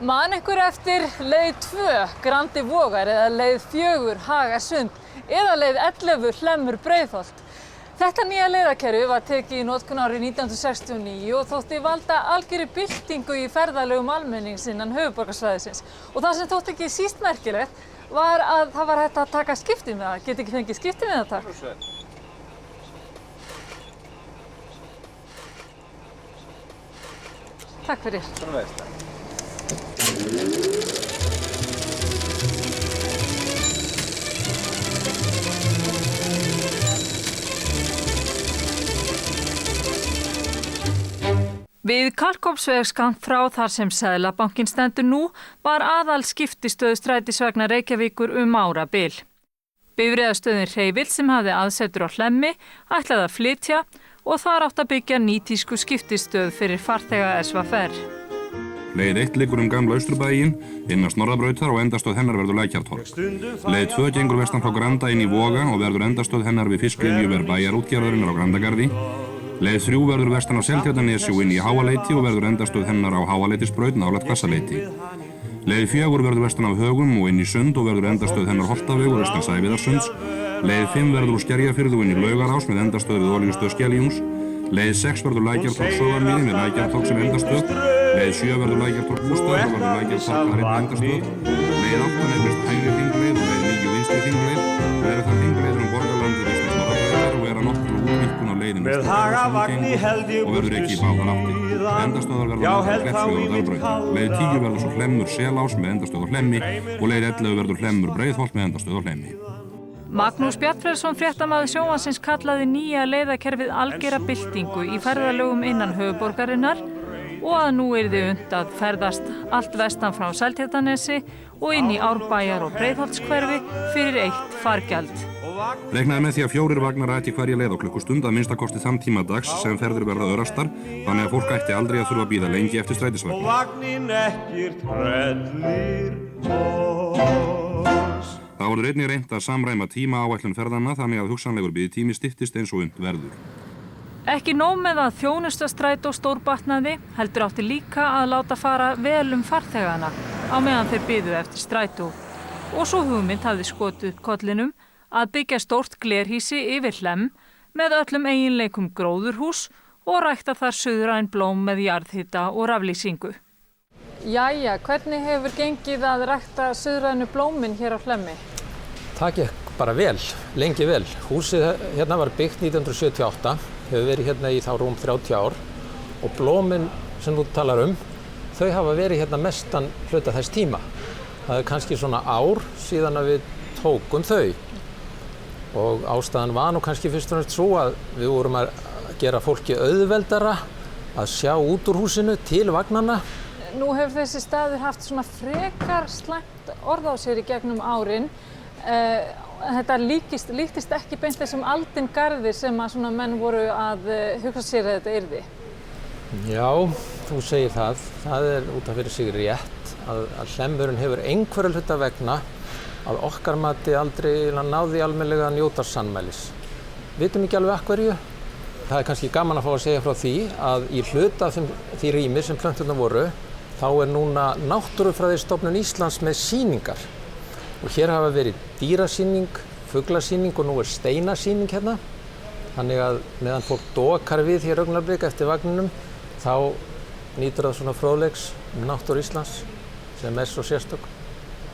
Man ykkur eftir leið 2, Grandi Vogar eða leið 4, Hagasund eða leið 11, Hlemmur Breiðholt. Þetta nýja leiðakerfi var tekið í notkun árið 1969 og þótti valda algjörri byltingu í ferðalögum almennings innan höfuðborgarsvæðisins. Og það sem þótti ekki síst merkilegt var að það var hægt að taka skiptimiða. Get ekki fengið skiptimiða, takk? Takk fyrir. Við Kalkofnsveg skammt frá þar sem Seðlabankinn stendur nú var aðal skiptistöð strætisvagna Reykjavíkur árabil. Bifreiðastöðin Hreyvill sem hafði aðsetur á Hlemmi ætlaði að flytja og þar átt að byggja nýtísku skiptistöð fyrir farþega SVFR. Leið 1 liggur gamla Austurbæinn, innan Snorrabrautar og endastöð hennar verður Lækjartorg. Leið 2 gengur vestan frá Granda inn í Voga og verður endastöð hennar við fiskviðjuver bæjarútgerðarinnar á Grandagarði. Leið 3 verður vestan á Seltjarnarnesi og inn í Háaleiti og verður endastöð hennar á Háaleitisbraut nálægt Hvassaleiti. Leið 4 verður vestan af Högum og inn í Sund og verður endastöð hennar Holtavegur vestan Sæviðarsunds. Leið 5 verður úr Skerjafirði og inn í Laugarás með endastöð við olíustöð Skeljungs. Leið 6 verður Lækjartorg Sogamiði með Lækjartorg sem endastöð. Leið 7 verður Lækjartorg Bústaður og verður Lækjartorg þar einn endastöð. Leið 8 nefnist hægri hringleið og leið 9 vinstri hringleið. Það eru það hringleiðir Borgarlandið vestan Snorrabrautar og er að nokkur útvíkkun á leiðinni og verður ekki í báðar áttir. Endastöðar verður á Kleppsvegi og Dalbrautar. Leið 10 verður svo Hlemmur Selás með endastöð á Hlemmi og leið 11 verður Hlemmur Breiðholt með endastöð á Hlemmi. Magnús Bjarnfreðsson, fréttamaður sjónvarpsins, kallaði nýja leiðakerfið algera byltingu í ferðalögum innan höfuðborgarinnar og að nú yrði unnt að ferðast allt vestan frá Seltjarnarnesi og inn í Árbæjar og Breiðholtshverfi fyrir eitt fargjald. Reiknaði með því að 4 vagnar ætti hverja leið á klukkustund að minnstakosti þann tíma dags sem ferðir verða örastar, þannig að fólk ætti aldrei að þurfa að bíða lengi eftir strætisvagni. Það verður einnig reynt að samræma tímaáætlun ferðanna þannig að hugsanlegur biðtími styttist eins og unnt verður. Ekki nóg með að þjónustastrætó stórbatnaði, heldur átti líka að láta fara vel farþegana á meðan þeir biðu eftir strætó. Og svo hugmynd hafði skotið upp kollinum að byggja stórt glerhýsi yfir Hlemm með öllum eiginleikum gróðurhús og rækta þar suðræn blóm með jarðhita og raflýsingu. Jæja, hvernig hefur gengið að rækta suðrænu blómin hér á Hlemmi? Það gekk bara vel, lengi vel. Húsið hérna var byggt 1978, hefur verið hérna í þá rúm 30 ár og blómin sem þú talar þau hafa verið hérna mestan hluta þess tíma. Það er kannski svona ár síðan að við tókum þau og ástæðan var nú kannski fyrst og fremst svo að við vorum að gera fólki auðveldara að sjá út úr húsinu til vagnanna. Nú hefur þessi staður haft svona frekar slæmt orð á sér í gegnum árin. Þetta líktist ekki beint þessum aldingarðir sem að svona menn voru að hugsa sér að þetta yrði. Já, þú segir það. Það er út af fyrir sig rétt að Hlemmurinn hefur einhverju hluta vegna að okkar mati aldrei náði almennilega að njóta sannmælis. Vitum ekki alveg af hverju. Það er kannski gaman að fá að segja frá því að í hluta af því rými sem plönturnar voru þá er núna Náttúrufræðistofnun Íslands með sýningar. Og hér hafa verið dýrasýning, fuglasýning og nú er steinasýning hérna. Þannig að meðan fólk dokar við hér augnablik eftir vagninum, þá nýtur það svona fróðleiks náttúru Íslands sem er svo sérstök.